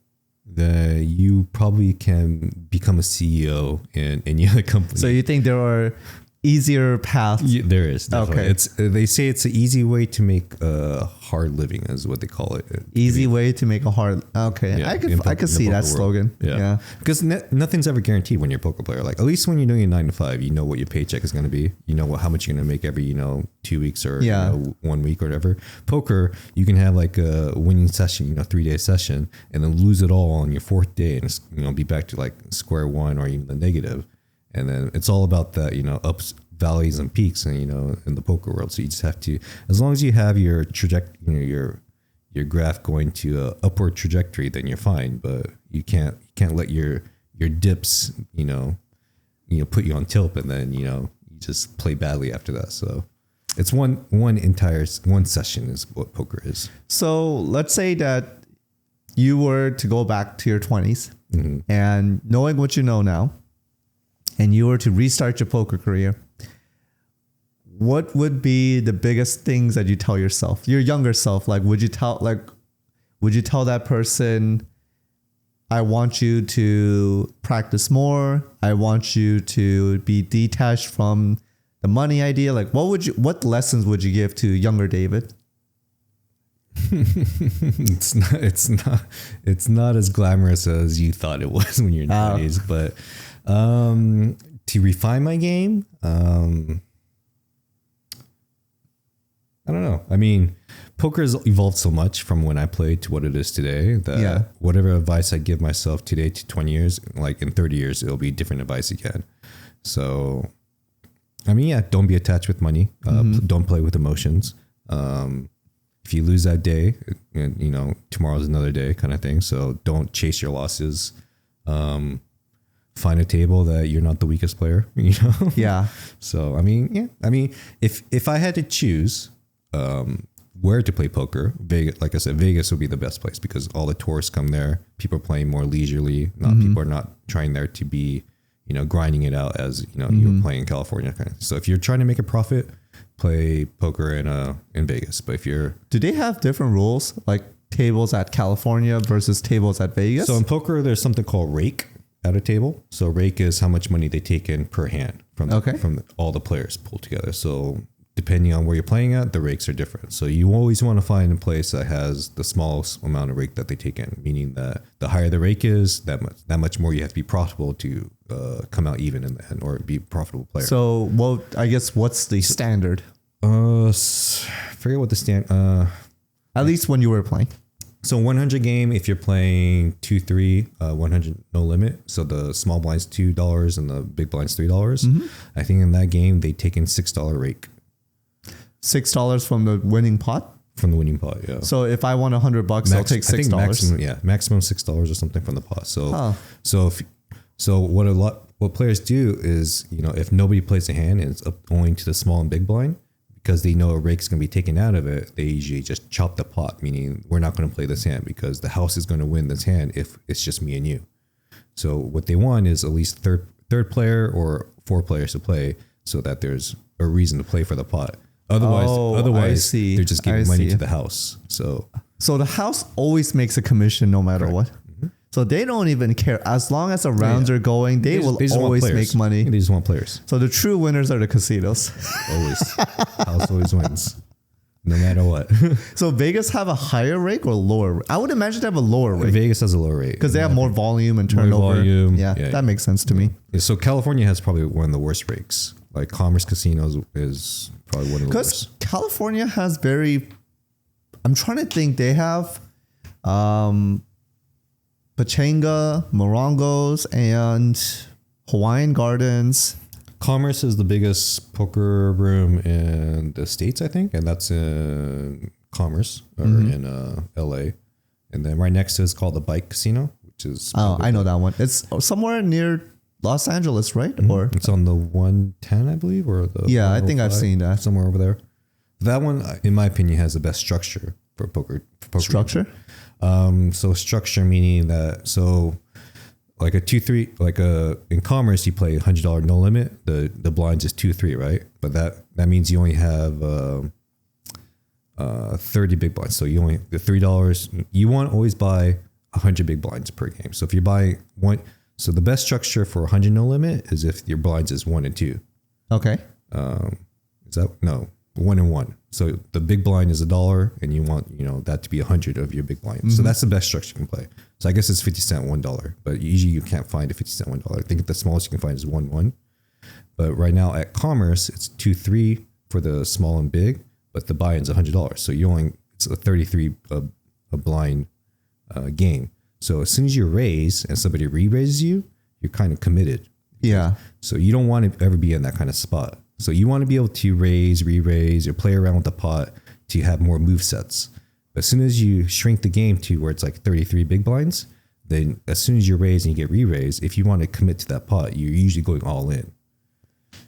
then you probably can become a CEO in any other company. So you think there are easier paths? Yeah, there is. Definitely. Okay. They say it's an easy way to make a hard living, is what they call it. Easy way to make a hard. Okay, yeah, I could see that slogan. Yeah. Because nothing's ever guaranteed when you're a poker player. Like at least when you're doing a 9 to 5, you know what your paycheck is going to be. You know how much you're going to make every 2 weeks or 1 week or whatever. Poker, you can have like a winning session, 3-day session, and then lose it all on your 4th day, and be back to like square one or even the negative. And then it's all about that, ups, valleys, and peaks, and in the poker world. So you just have to, as long as you have your trajectory, your graph going to a upward trajectory, then you're fine. But you can't let your dips, put you on tilt, and then you just play badly after that. So it's one session is what poker is. So let's say that you were to go back to your 20s and knowing what you know now, and you were to restart your poker career, what would be the biggest things that you tell yourself, your younger self? Like, would you tell that person, I want you to practice more. I want you to be detached from the money idea. Like, what lessons would you give to younger David? It's not as glamorous as you thought it was when you're in your 20s, but to refine my game, I don't know. I mean, poker has evolved so much from when I played to what it is today that whatever advice I give myself today to 20 years, like in 30 years, it'll be different advice again. So, I mean, don't be attached with money. Don't play with emotions. If you lose that day, tomorrow's another day kind of thing. So don't chase your losses. Find a table that you're not the weakest player, Yeah. So, I mean, if I had to choose where to play poker, Vegas, like I said, Vegas would be the best place because all the tourists come there. People are playing more leisurely. People are not trying there to be, grinding it out as, you're playing in California kind of. So if you're trying to make a profit, play poker in Vegas. But do they have different rules, like tables at California versus tables at Vegas? So in poker, there's something called rake at a table. So rake is how much money they take in per hand from all the players pulled together. So depending on where you're playing at, the rakes are different. So you always want to find a place that has the smallest amount of rake that they take in, meaning that the higher the rake is, that much more you have to be profitable to come out even in the end or be a profitable player. So, what's the standard? Forget what the standard. At least when you were playing. So 100 game, if you're playing 2-3, 100 no limit. So the small blind's $2 and the big blind's $3. I think in that game they take in $6 rake. $6 from the winning pot? From the winning pot, yeah. So if I won $100, they'll take $6. Maximum $6 or something from the pot. So what players do is, if nobody plays a hand and it's up going to the small and big blind, because they know a rake's going to be taken out of it, they usually just chop the pot, meaning we're not going to play this hand because the house is going to win this hand if it's just me and you. So what they want is at least third player or 4 players to play so that there's a reason to play for the pot. Otherwise, they're just giving money to the house. So the house always makes a commission no matter what. So they don't even care. As long as the rounds are going, they will always make money. They just want players. So the true winners are the casinos. Always. House always wins. No matter what. So Vegas have a higher rate or lower? I would imagine they have a lower rate. Vegas has a lower rate. Because they have more volume and turnover. Yeah, that makes sense to me. Yeah, so California has probably one of the worst rates. Like Commerce Casinos is probably one of the worst. Because California has I'm trying to think, they have Pachinko, Morongos, and Hawaiian Gardens. Commerce is the biggest poker room in the States, I think, and that's in Commerce or in LA. And then right next to it is called the Bike Casino, which is I know that one. It's somewhere near Los Angeles, right? Or it's on the 110, I believe, or the I think I've seen that somewhere over there. That one, in my opinion, has the best structure for poker. Structure. So structure meaning that like a 2-3 in Commerce you play $100 no limit. The blinds is 2-3, right? But that means you only have 30 big blinds. So you only the $3. You want to always buy 100 big blinds per game. So if you're buying one, so the best structure for 100 no limit is if your blinds is 1 and 2. Okay. Is that no 1 and 1? So the big blind is $1, and you want that to be 100 of your big blind. So that's the best structure you can play. So I guess it's 50 cent $1, but usually you can't find a 50 cent $1. I think the smallest you can find is 1-1. But right now at Commerce, it's 2-3 for the small and big, but the buy-in's $100. So it's a 33 a blind game. So as soon as you raise and somebody re-raises you, you're kind of committed. Yeah. So you don't want to ever be in that kind of spot. So you want to be able to raise, re-raise, or play around with the pot to have more move sets. As soon as you shrink the game to where it's like 33 big blinds, then as soon as you raise and you get re-raised, if you want to commit to that pot, you're usually going all in.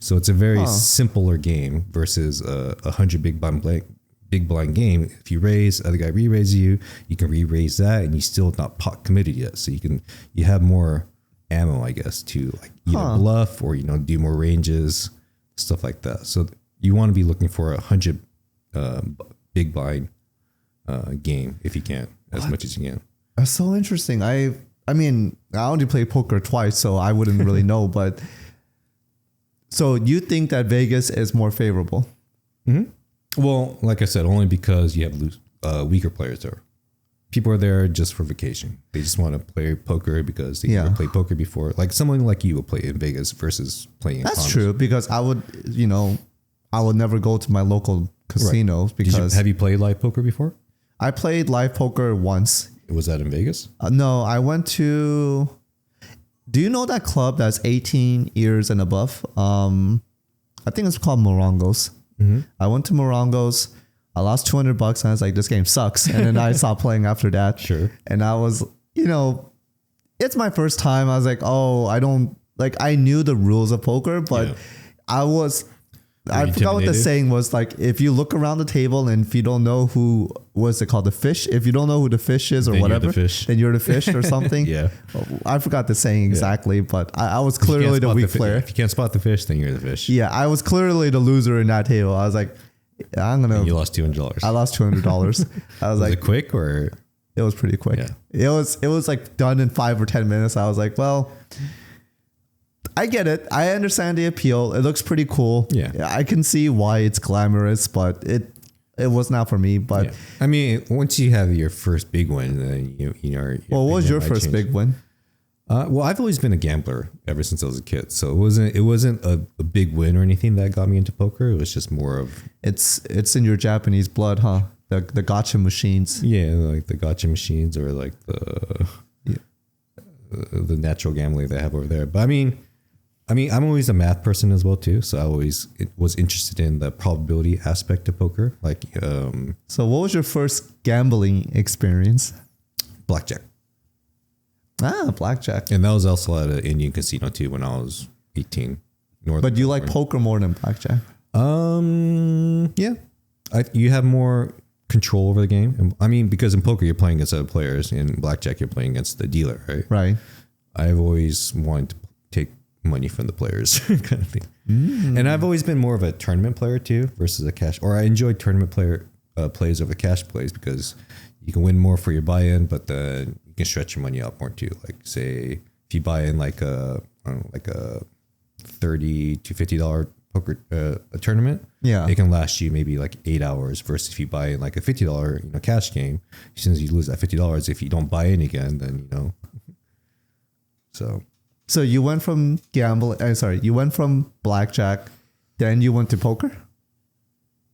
So it's a very simpler game versus a 100 big blind game. If you raise, other guy re-raises you, you can re-raise that, and you still not pot committed yet. So you have more ammo, I guess, to like either bluff or do more ranges, stuff like that. So you want to be looking for 100 big blind game if you can, as much as you can. That's so interesting. I mean, I only played poker twice, so I wouldn't really know. But so you think that Vegas is more favorable? Mm-hmm. Well, like I said, only because you have weaker players there. People are there just for vacation. They just want to play poker because they never played poker before. Like someone like you will play in Vegas versus playing in That's true, because I would never go to my local casinos because... Have you played live poker before? I played live poker once. Was that in Vegas? No, I went to... Do you know that club that's 18 years and above? I think it's called Morongos. Mm-hmm. I went to Morongos. I lost $200 and I was like, this game sucks. And then I stopped playing after that. Sure. And I was, it's my first time. I was like, I knew the rules of poker, but I forgot what the saying was. Like, if you look around the table and if you don't know who, what's it called? The fish. If you don't know who the fish is or then whatever, then you're the fish or something. Yeah. I forgot the saying exactly, but I was clearly the weak player. If you can't spot the fish, then you're the fish. Yeah. I was clearly the loser in that table. I was like, You lost $200. I lost $200. I was like, it quick or? It was pretty quick. Yeah. It was like done in 5 or 10 minutes. I was like, well, I get it. I understand the appeal. It looks pretty cool. Yeah. I can see why it's glamorous, but it was not for me. But I mean, once you have your first big win, then what was your first big win? Well, I've always been a gambler ever since I was a kid, so it wasn't a big win or anything that got me into poker. It was just more of it's in your Japanese blood, huh? The gacha machines. Yeah, like the gacha machines or like the natural gambling they have over there. But I mean, I'm always a math person as well too, so I always was interested in the probability aspect of poker. Like, so what was your first gambling experience? Blackjack. Blackjack. And that was also at an Indian casino too when I was 18. But you like poker more than blackjack? Yeah. You have more control over the game. I mean, because in poker you're playing against other players, in blackjack you're playing against the dealer, right? Right. I've always wanted to take money from the players kind of thing. And I've always been more of a tournament player too versus a cash, or I enjoy tournament plays over cash plays because you can win more for your buy-in, but then you can stretch your money out more too. Like say if you buy in like a $30 to $50 poker a tournament, it can last you maybe like 8 hours versus if you buy in like a $50 cash game, as soon as you lose that $50, if you don't buy in again, then So you went from you went from blackjack, then you went to poker?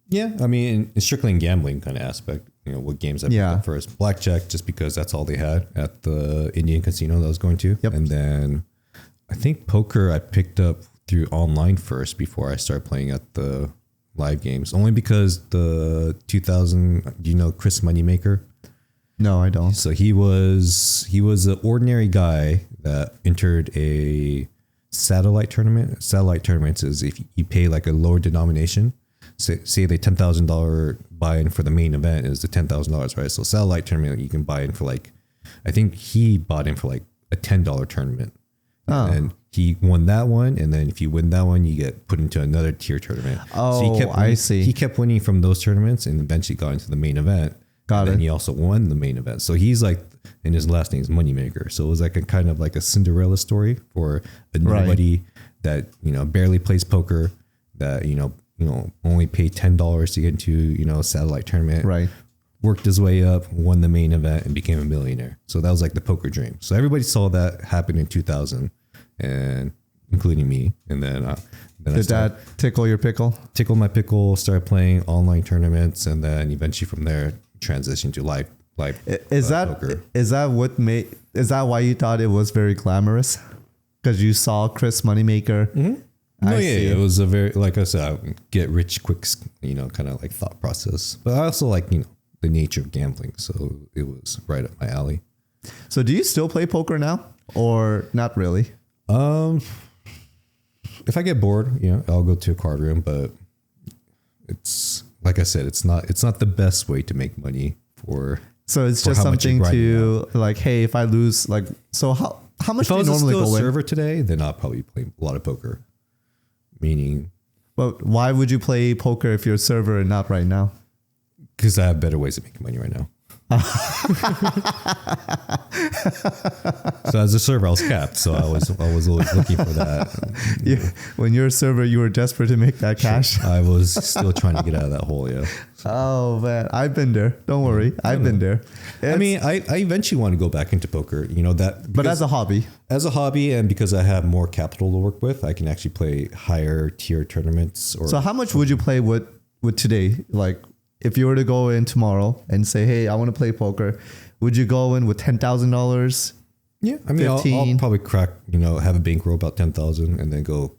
Yeah, I mean, it's strictly in gambling kind of aspect. What games I picked up first. Blackjack, just because that's all they had at the Indian casino that I was going to. Yep. And then I think poker I picked up through online first before I started playing at the live games. Only because the 2000, do you know Chris Moneymaker? No, I don't. So he was an ordinary guy that entered a satellite tournament. Satellite tournaments is if you pay like a lower denomination. Say the $10,000 buy-in for the main event is the $10,000, right? So satellite tournament, you can buy in for like, I think he bought in for like a $10 tournament. And he won that one. And then if you win that one, you get put into another tier tournament. Oh, so I see. He kept winning from those tournaments and eventually got into the main event. And he also won the main event. So he's like, and his last name is Moneymaker. So it was like a kind of like a Cinderella story for nobody that, barely plays poker, that, only paid $10 to get into, a satellite tournament. Right. Worked his way up, won the main event, and became a millionaire. So that was like the poker dream. So everybody saw that happen in 2000, and including me. And then did that tickle your pickle? Tickled my pickle. Started playing online tournaments, and then eventually from there transitioned to live. Is poker. Is that why you thought it was very glamorous? Because you saw Chris Moneymaker. Mm-hmm. It was a very, like I said, get rich quick, kind of like thought process. But I also like, the nature of gambling. So it was right up my alley. So do you still play poker now or not really? If I get bored, I'll go to a card room, but it's like I said, it's not the best way to make money for. So it's just something to like, hey, if I lose, like, so how much do you normally go in? If I was still a server today, then I'll probably play a lot of poker. Meaning. But why would you play poker if you're a server and not right now? Because I have better ways of making money right now. So as a server, I was capped. So I was always looking for that. When you're a server, you were desperate to make that cash. I was still trying to get out of that hole. Yeah. So. Oh man, I've been there. Don't worry, I've been there. I mean, I eventually want to go back into poker. But as a hobby. As a hobby, and because I have more capital to work with, I can actually play higher tier tournaments. So how much would you play with today? Like, if you were to go in tomorrow and say, hey, I want to play poker, would you go in with $10,000? Yeah. I mean, I'll probably crack, have a bankroll about 10,000 and then go,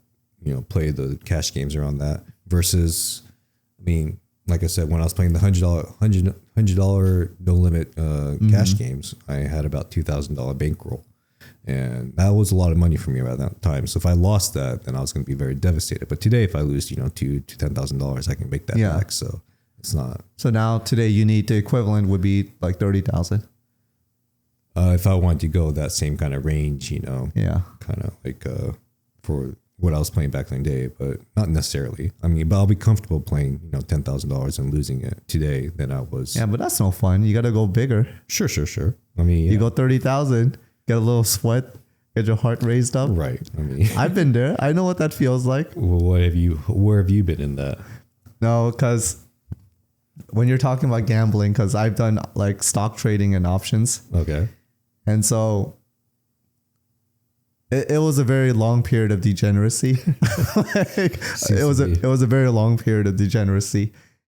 play the cash games around that versus, I mean, like I said, when I was playing the $100 no limit cash games, I had about $2,000 bankroll. And that was a lot of money for me around that time. So if I lost that, then I was going to be very devastated. But today, if I lose, $2,000 to $10,000, I can make that back. So it's not. So now today you need the equivalent would be like 30,000. If I wanted to go that same kind of range, kind of like for what I was playing back in the day, but not necessarily. I mean, but I'll be comfortable playing, $10,000 and losing it today than I was. Yeah, but that's no fun. You got to go bigger. Sure. I mean, you go 30,000, get a little sweat, get your heart raised up. Right. I mean, I've been there. I know what that feels like. Well, where have you been in that? No, because when you're talking about gambling, because I've done like stock trading and options. Okay. And so it was a very long period of degeneracy. It was a very long period of degeneracy.